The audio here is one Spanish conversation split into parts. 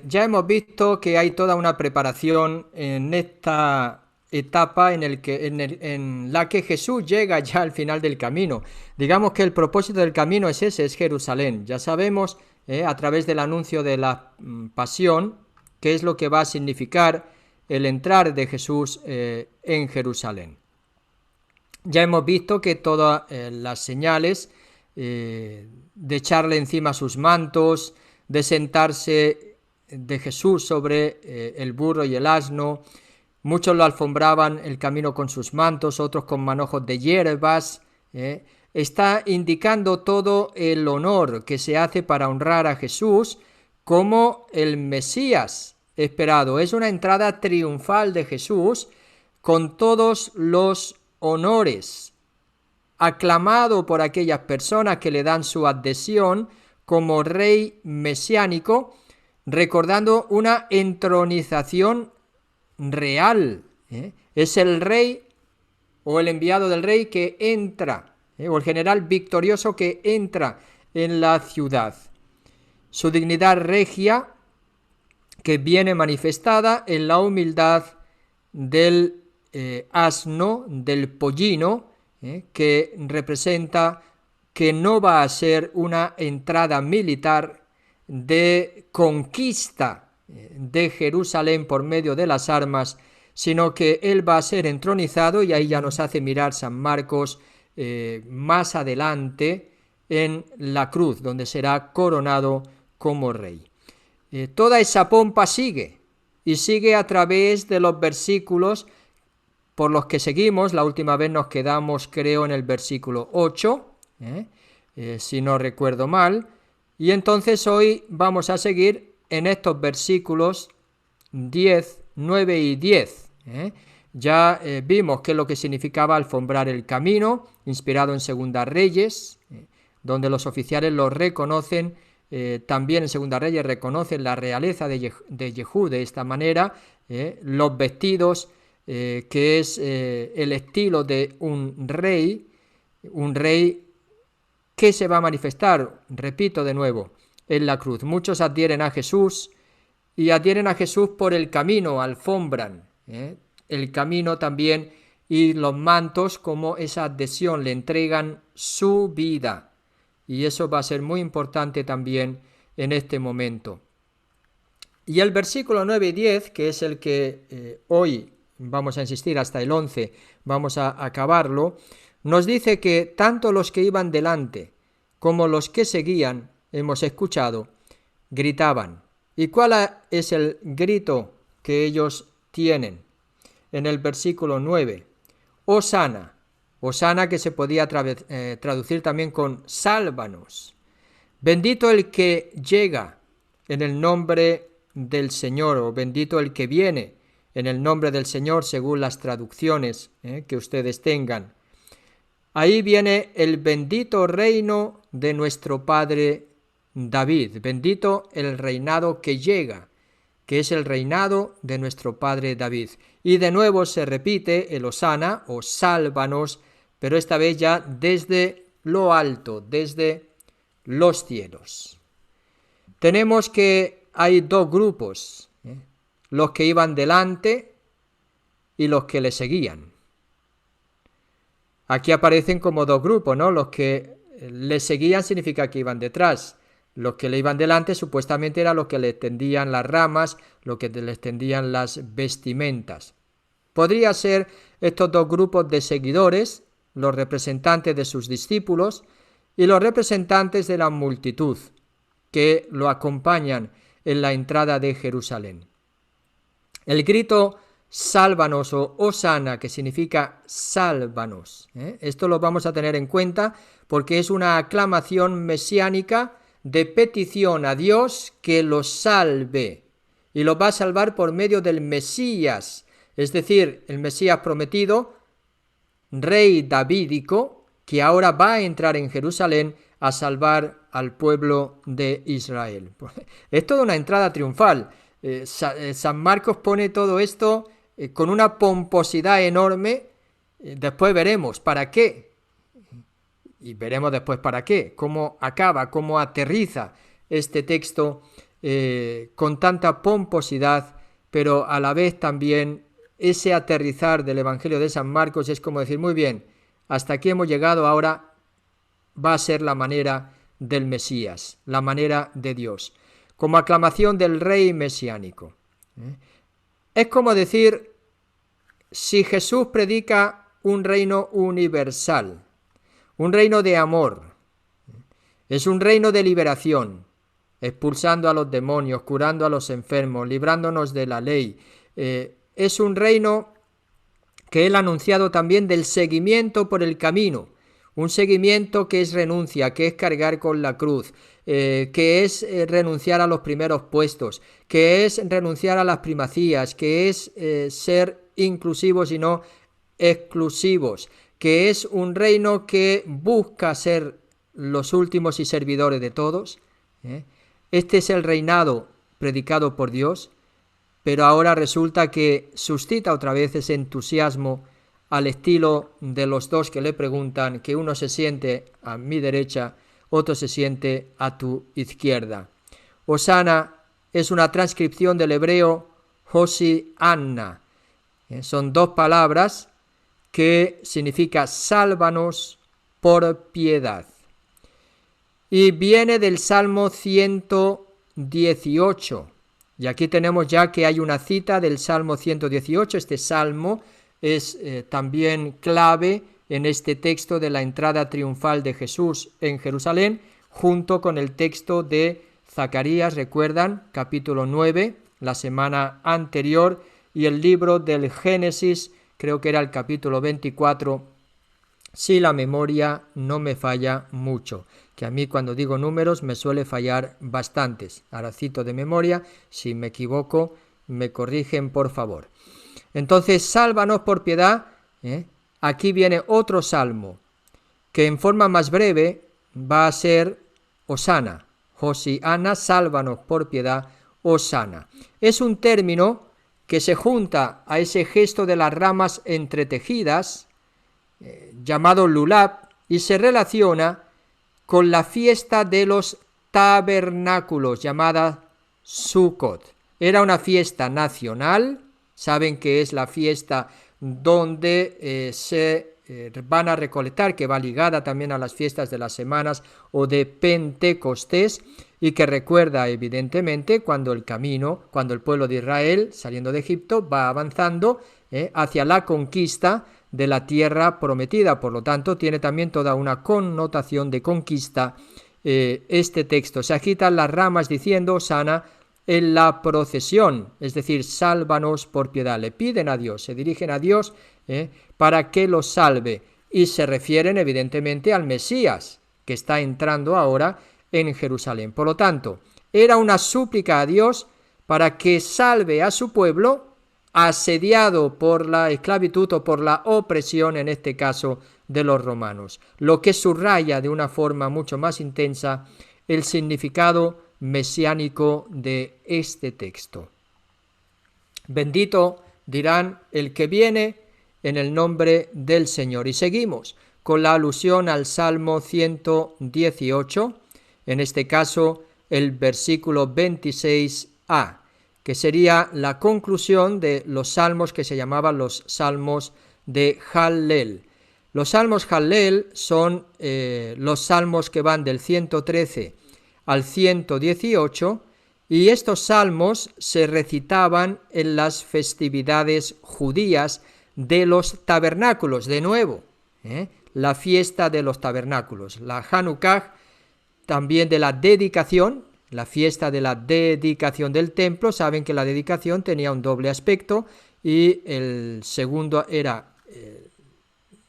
ya hemos visto que hay toda una preparación en esta etapa en la que Jesús llega ya al final del camino. Digamos que el propósito del camino es ese, es Jerusalén. Ya sabemos, a través del anuncio de la pasión, qué es lo que va a significar el entrar de Jesús en Jerusalén. Ya hemos visto que todas las señales de echarle encima sus mantos, de sentarse de Jesús sobre el burro y el asno. Muchos lo alfombraban el camino con sus mantos, otros con manojos de hierbas. Está indicando todo el honor que se hace para honrar a Jesús como el Mesías esperado. Es una entrada triunfal de Jesús con todos los honores, aclamado por aquellas personas que le dan su adhesión como rey mesiánico, recordando una entronización real. Es el rey o el enviado del rey que entra, o el general victorioso que entra en la ciudad. Su dignidad regia que viene manifestada en la humildad del asno, del pollino, que representa que no va a ser una entrada militar de conquista de Jerusalén por medio de las armas, sino que él va a ser entronizado, y ahí ya nos hace mirar San Marcos más adelante en la cruz, donde será coronado como rey. Toda esa pompa sigue, y sigue a través de los versículos por los que seguimos. La última vez nos quedamos, creo, en el versículo 8, si no recuerdo mal, y entonces hoy vamos a seguir en estos versículos 10, 9 y 10. Ya vimos qué es lo que significaba alfombrar el camino, inspirado en Segunda Reyes, donde los oficiales lo reconocen. También en Segunda Reyes reconocen la realeza de Jehú de esta manera, los vestidos, que es el estilo de un rey que se va a manifestar, repito de nuevo, en la cruz. Muchos adhieren a Jesús, y adhieren a Jesús por el camino, alfombran el camino también, y los mantos, como esa adhesión, le entregan su vida. Y eso va a ser muy importante también en este momento. Y el versículo 9 y 10, que es el que hoy vamos a insistir hasta el 11, vamos a acabarlo, nos dice que tanto los que iban delante como los que seguían, hemos escuchado, gritaban. ¿Y cuál es el grito que ellos tienen? En el versículo 9, Hosana. Hosana, que se podía traducir también con sálvanos. Bendito el que llega en el nombre del Señor, o bendito el que viene en el nombre del Señor, según las traducciones que ustedes tengan. Ahí viene el bendito reino de nuestro Padre David. Bendito el reinado que llega, que es el reinado de nuestro Padre David. Y de nuevo se repite el Hosana o sálvanos, pero esta vez ya desde lo alto, desde los cielos. Tenemos que hay dos grupos, los que iban delante y los que le seguían. Aquí aparecen como dos grupos, ¿no? Los que le seguían significa que iban detrás. Los que le iban delante supuestamente eran los que le tendían las ramas, los que les tendían las vestimentas. Podría ser estos dos grupos de seguidores, los representantes de sus discípulos y los representantes de la multitud que lo acompañan en la entrada de Jerusalén. El grito sálvanos o hosana, que significa sálvanos, esto lo vamos a tener en cuenta porque es una aclamación mesiánica de petición a Dios que los salve, y los va a salvar por medio del Mesías, es decir, el Mesías prometido, rey davídico, que ahora va a entrar en Jerusalén a salvar al pueblo de Israel. Es toda una entrada triunfal. San Marcos pone todo esto con una pomposidad enorme. Después veremos para qué. Y veremos después para qué, cómo acaba, cómo aterriza este texto con tanta pomposidad, pero a la vez también ese aterrizar del Evangelio de San Marcos es como decir, muy bien, hasta aquí hemos llegado, ahora va a ser la manera del Mesías, la manera de Dios, como aclamación del rey mesiánico. Es como decir, si Jesús predica un reino universal, un reino de amor, es un reino de liberación, expulsando a los demonios, curando a los enfermos, librándonos de la ley. Es un reino que él ha anunciado también del seguimiento por el camino, un seguimiento que es renuncia, que es cargar con la cruz, que es renunciar a los primeros puestos, que es renunciar a las primacías, que es ser inclusivos y no exclusivos, que es un reino que busca ser los últimos y servidores de todos. Este es el reinado predicado por Dios, pero ahora resulta que suscita otra vez ese entusiasmo al estilo de los dos que le preguntan, que uno se siente a mi derecha, otro se siente a tu izquierda. Hosana es una transcripción del hebreo Hosi-Anna. Son dos palabras que significa sálvanos por piedad. Y viene del Salmo 118. Y aquí tenemos ya que hay una cita del Salmo 118. Este salmo es también clave en este texto de la entrada triunfal de Jesús en Jerusalén, junto con el texto de Zacarías, recuerdan, capítulo 9, la semana anterior, y el libro del Génesis, creo que era el capítulo 24, si la memoria no me falla mucho, que a mí cuando digo números me suele fallar bastantes. Ahora cito de memoria, si me equivoco me corrigen por favor. Entonces, sálvanos por piedad. Aquí viene otro salmo que en forma más breve va a ser Hosana. Hosiana, sálvanos por piedad, Hosana. Es un término que se junta a ese gesto de las ramas entretejidas, llamado Lulab, y se relaciona con la fiesta de los tabernáculos, llamada Sukkot. Era una fiesta nacional. Saben que es la fiesta donde se van a recolectar, que va ligada también a las fiestas de las semanas o de Pentecostés, y que recuerda evidentemente cuando el pueblo de Israel, saliendo de Egipto, va avanzando hacia la conquista de la tierra prometida. Por lo tanto, tiene también toda una connotación de conquista. Este texto se agitan las ramas diciendo Hosana en la procesión, es decir, sálvanos por piedad. Le piden a Dios, se dirigen a Dios para que los salve, y se refieren evidentemente al Mesías que está entrando ahora en Jerusalén. Por lo tanto, era una súplica a Dios para que salve a su pueblo asediado por la esclavitud o por la opresión, en este caso de los romanos, lo que subraya de una forma mucho más intensa el significado mesiánico de este texto. Bendito, dirán, el que viene en el nombre del Señor. Y seguimos con la alusión al Salmo 118, en este caso el versículo 26a, que sería la conclusión de los salmos que se llamaban los salmos de Hallel. Los salmos Hallel son los salmos que van del 113 al 118, y estos salmos se recitaban en las festividades judías de los tabernáculos. De nuevo, la fiesta de los tabernáculos, la Hanukkah, también de la dedicación, la fiesta de la dedicación del templo. Saben que la dedicación tenía un doble aspecto, y el segundo era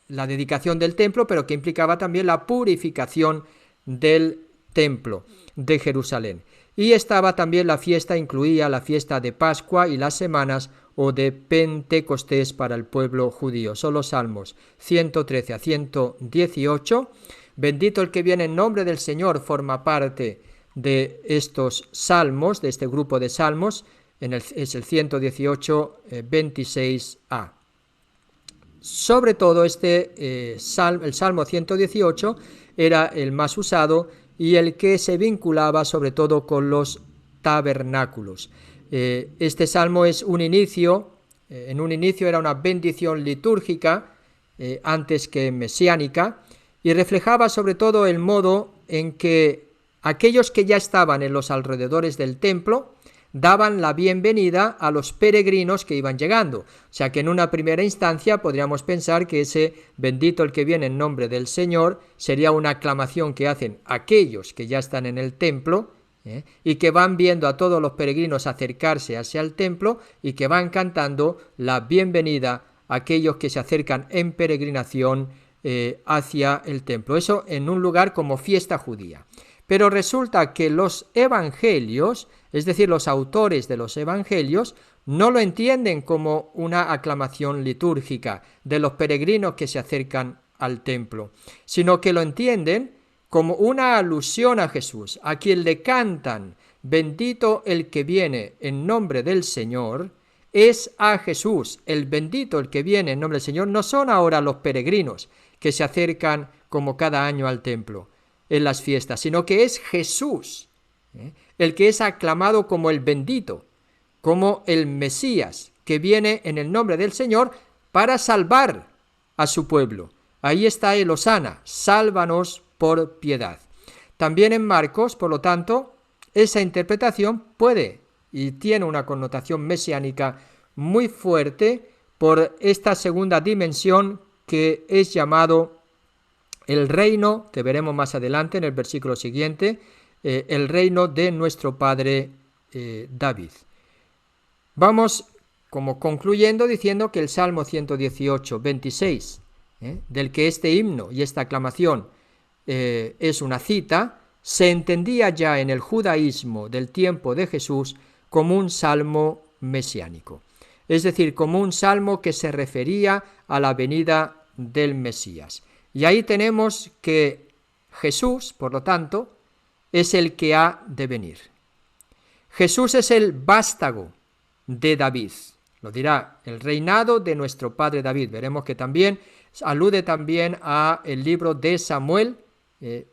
la dedicación del templo, pero que implicaba también la purificación del templo de Jerusalén. Y estaba también la fiesta, incluía la fiesta de Pascua y las semanas o de Pentecostés para el pueblo judío. Son los salmos 113 a 118. Bendito el que viene en nombre del Señor forma parte de estos salmos, de este grupo de salmos. Es el 118, 26a. Sobre todo el Salmo 118 era el más usado y el que se vinculaba sobre todo con los tabernáculos. Este salmo es un inicio, en un inicio era una bendición litúrgica, antes que mesiánica, y reflejaba sobre todo el modo en que aquellos que ya estaban en los alrededores del templo daban la bienvenida a los peregrinos que iban llegando. O sea que en una primera instancia podríamos pensar que ese bendito el que viene en nombre del Señor sería una aclamación que hacen aquellos que ya están en el templo, y que van viendo a todos los peregrinos acercarse hacia el templo y que van cantando la bienvenida a aquellos que se acercan en peregrinación hacia el templo. Eso en un lugar como fiesta judía. Pero resulta que los evangelios, es decir, los autores de los evangelios, no lo entienden como una aclamación litúrgica de los peregrinos que se acercan al templo, sino que lo entienden como una alusión a Jesús, a quien le cantan, bendito el que viene en nombre del Señor, es a Jesús. El bendito el que viene en nombre del Señor no son ahora los peregrinos que se acercan como cada año al templo en las fiestas, sino que es Jesús, el que es aclamado como el bendito, como el Mesías, que viene en el nombre del Señor para salvar a su pueblo. Ahí está el hosana, sálvanos por piedad. También en Marcos, por lo tanto, esa interpretación puede y tiene una connotación mesiánica muy fuerte por esta segunda dimensión que es llamado el reino, que veremos más adelante en el versículo siguiente, el reino de nuestro padre David. Vamos como concluyendo diciendo que el Salmo 118, 26, del que este himno y esta aclamación es una cita, se entendía ya en el judaísmo del tiempo de Jesús como un salmo mesiánico, es decir, como un salmo que se refería a la venida del Mesías. Y ahí tenemos que Jesús, por lo tanto, es el que ha de venir. Jesús es el vástago de David, lo dirá, el reinado de nuestro padre David. Veremos que también alude también a el libro de Samuel,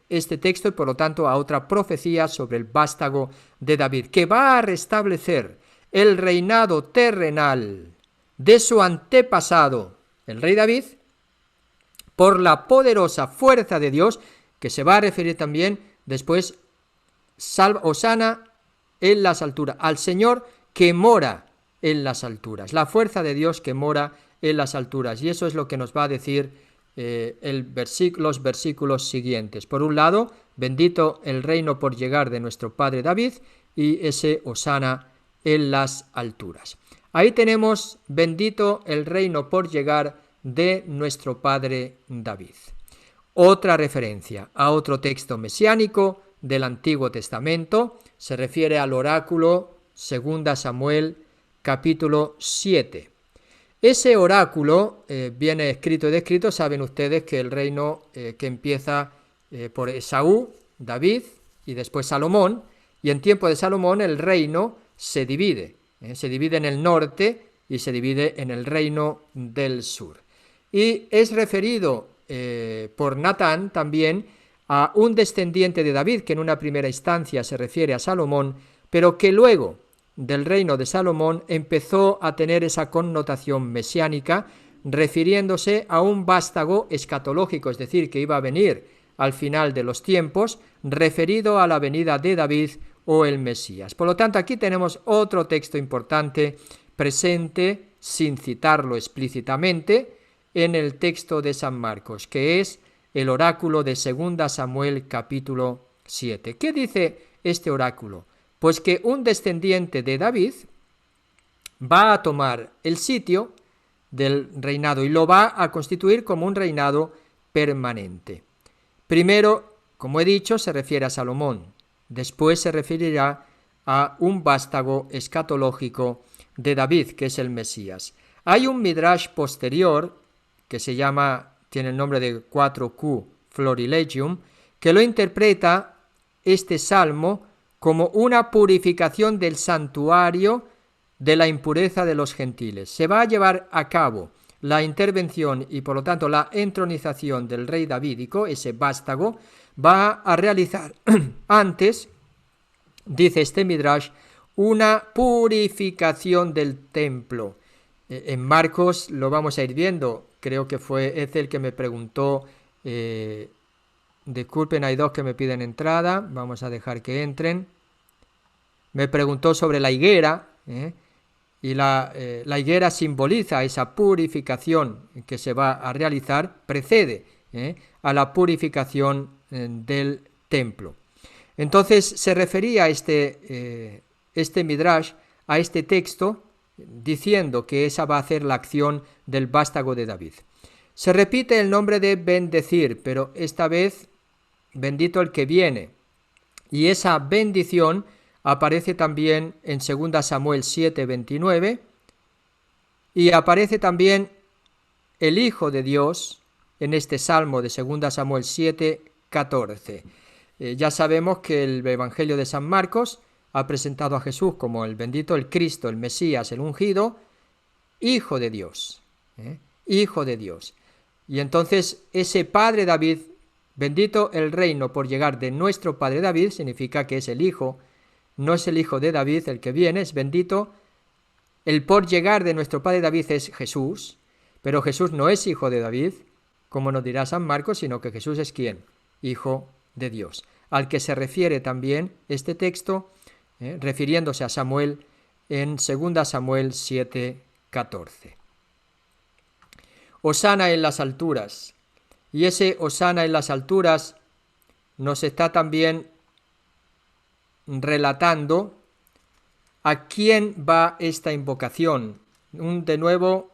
este texto, y por lo tanto a otra profecía sobre el vástago de David, que va a restablecer el reinado terrenal de su antepasado, el rey David, por la poderosa fuerza de Dios, que se va a referir también después, hosana en las alturas, al Señor que mora en las alturas, la fuerza de Dios que mora en las alturas. Y eso es lo que nos va a decir los versículos siguientes. Por un lado, bendito el reino por llegar de nuestro padre David, y ese hosana en las alturas. Ahí tenemos bendito el reino por llegar de nuestro padre David. Otra referencia a otro texto mesiánico del Antiguo Testamento se refiere al oráculo 2 Samuel capítulo 7. Ese oráculo viene escrito y descrito. Saben ustedes que el reino que empieza por Esaú, David y después Salomón, y en tiempo de Salomón el reino se divide en el norte y se divide en el reino del sur. Y es referido por Natán también a un descendiente de David, que en una primera instancia se refiere a Salomón, pero que luego del reino de Salomón empezó a tener esa connotación mesiánica, refiriéndose a un vástago escatológico, es decir, que iba a venir al final de los tiempos, referido a la venida de David o el Mesías. Por lo tanto, aquí tenemos otro texto importante presente, sin citarlo explícitamente, en el texto de San Marcos, que es el oráculo de 2 Samuel capítulo 7. ¿Qué dice este oráculo? Pues que un descendiente de David va a tomar el sitio del reinado y lo va a constituir como un reinado permanente. Primero, como he dicho, se refiere a Salomón. Después se referirá a un vástago escatológico de David, que es el Mesías. Hay un midrash posterior que tiene el nombre de 4Q Florilegium, que lo interpreta este salmo como una purificación del santuario de la impureza de los gentiles. Se va a llevar a cabo la intervención y por lo tanto la entronización del rey davídico, ese vástago, va a realizar antes dice este Midrash, una purificación del templo. En Marcos lo vamos a ir viendo, creo que es el que me preguntó, disculpen, hay dos que me piden entrada, vamos a dejar que entren. Me preguntó sobre la higuera, y la higuera simboliza esa purificación que se va a realizar, precede a la purificación del templo. Entonces se refería este Midrash a este texto diciendo que esa va a ser la acción del vástago de David. Se repite el nombre de bendecir, pero esta vez bendito el que viene. Y esa bendición aparece también en 2 Samuel 7:29 y aparece también el Hijo de Dios en este salmo de 2 Samuel 7:14. Ya sabemos que el Evangelio de San Marcos ha presentado a Jesús como el bendito, el Cristo, el Mesías, el ungido, Hijo de Dios. Hijo de Dios. Y entonces ese Padre David, bendito el reino por llegar de nuestro Padre David, significa que es el Hijo. No es el Hijo de David el que viene, es bendito. El por llegar de nuestro Padre David es Jesús, pero Jesús no es hijo de David, como nos dirá San Marcos, sino que Jesús es ¿quién? Hijo de Dios. Al que se refiere también este texto, refiriéndose a Samuel en 2 Samuel 7:14. Hosana en las alturas. Y ese Hosana en las alturas nos está también relatando a quién va esta invocación. De nuevo,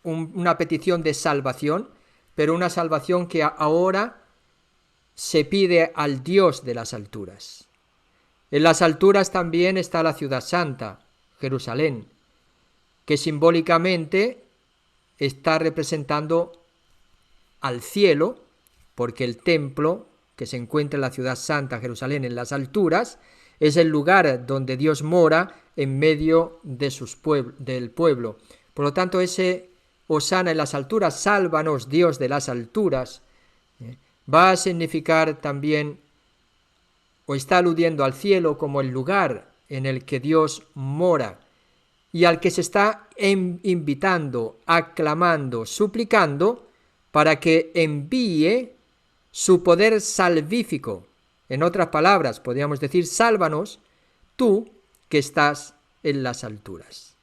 una petición de salvación, pero una salvación que ahora se pide al Dios de las alturas. En las alturas también está la ciudad santa, Jerusalén, que simbólicamente está representando al cielo, porque el templo que se encuentra en la ciudad santa, Jerusalén, en las alturas, es el lugar donde Dios mora en medio de del pueblo. Por lo tanto, ese Hosana en las alturas, sálvanos Dios de las alturas, va a significar también, o está aludiendo al cielo como el lugar en el que Dios mora y al que se está invitando, aclamando, suplicando para que envíe su poder salvífico. En otras palabras, podríamos decir, sálvanos tú que estás en las alturas.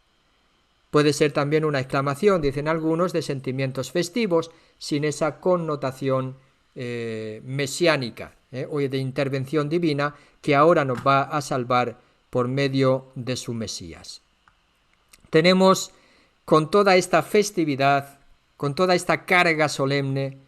Puede ser también una exclamación, dicen algunos, de sentimientos festivos, sin esa connotación mesiánica o de intervención divina que ahora nos va a salvar por medio de su Mesías. Tenemos con toda esta festividad, con toda esta carga solemne,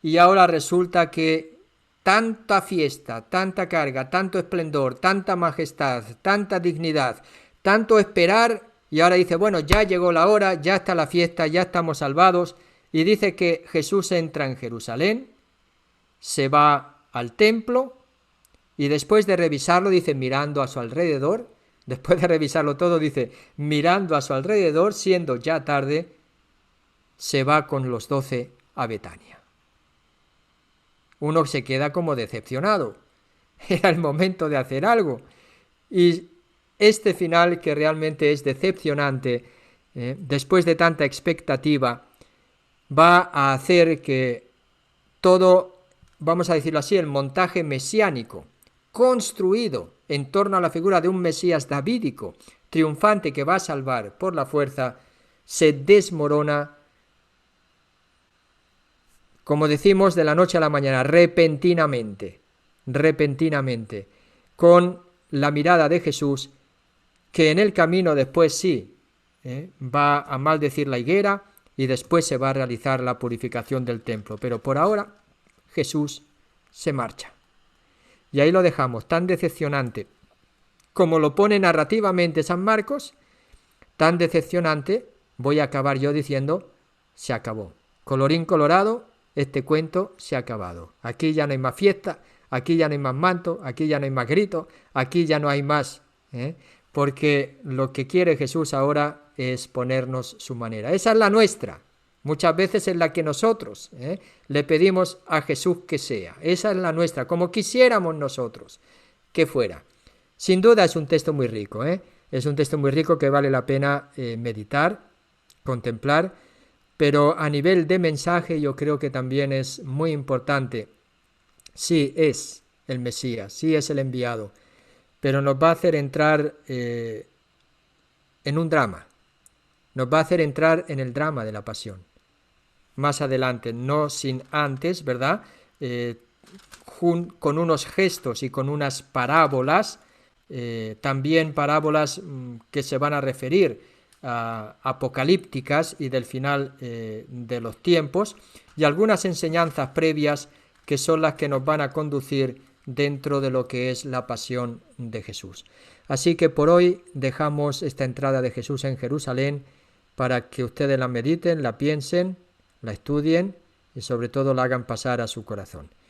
y ahora resulta que tanta fiesta, tanta carga, tanto esplendor, tanta majestad, tanta dignidad, tanto esperar, y ahora dice, bueno, ya llegó la hora, ya está la fiesta, ya estamos salvados, y dice que Jesús entra en Jerusalén, se va al templo, y después de revisarlo, dice, mirando a su alrededor, después de revisarlo todo, dice, mirando a su alrededor, siendo ya tarde, se va con los 12 a Betania. Uno se queda como decepcionado. Era el momento de hacer algo. Y este final, que realmente es decepcionante, después de tanta expectativa, va a hacer que todo, vamos a decirlo así, el montaje mesiánico, construido en torno a la figura de un Mesías davídico, triunfante que va a salvar por la fuerza, se desmorona, como decimos, de la noche a la mañana, repentinamente, con la mirada de Jesús, que en el camino después sí, va a maldecir la higuera y después se va a realizar la purificación del templo. Pero por ahora Jesús se marcha. Y ahí lo dejamos, tan decepcionante como lo pone narrativamente San Marcos, tan decepcionante, voy a acabar yo diciendo, se acabó. Colorín colorado, este cuento se ha acabado. Aquí ya no hay más fiesta, aquí ya no hay más manto, aquí ya no hay más gritos, aquí ya no hay más, porque lo que quiere Jesús ahora es ponernos su manera. Esa es la nuestra. Muchas veces es la que nosotros le pedimos a Jesús que sea. Esa es la nuestra, como quisiéramos nosotros que fuera. Sin duda es un texto muy rico, ¿eh? Es un texto muy rico que vale la pena meditar, contemplar, pero a nivel de mensaje yo creo que también es muy importante. Sí es el Mesías, sí es el enviado, pero nos va a hacer entrar en un drama, nos va a hacer entrar en el drama de la pasión. Más adelante, no sin antes, ¿verdad? Eh, con unos gestos y con unas parábolas, también parábolas que se van a referir a apocalípticas y del final de los tiempos, y algunas enseñanzas previas que son las que nos van a conducir dentro de lo que es la pasión de Jesús. Así que por hoy dejamos esta entrada de Jesús en Jerusalén para que ustedes la mediten, la piensen, la estudien y sobre todo la hagan pasar a su corazón.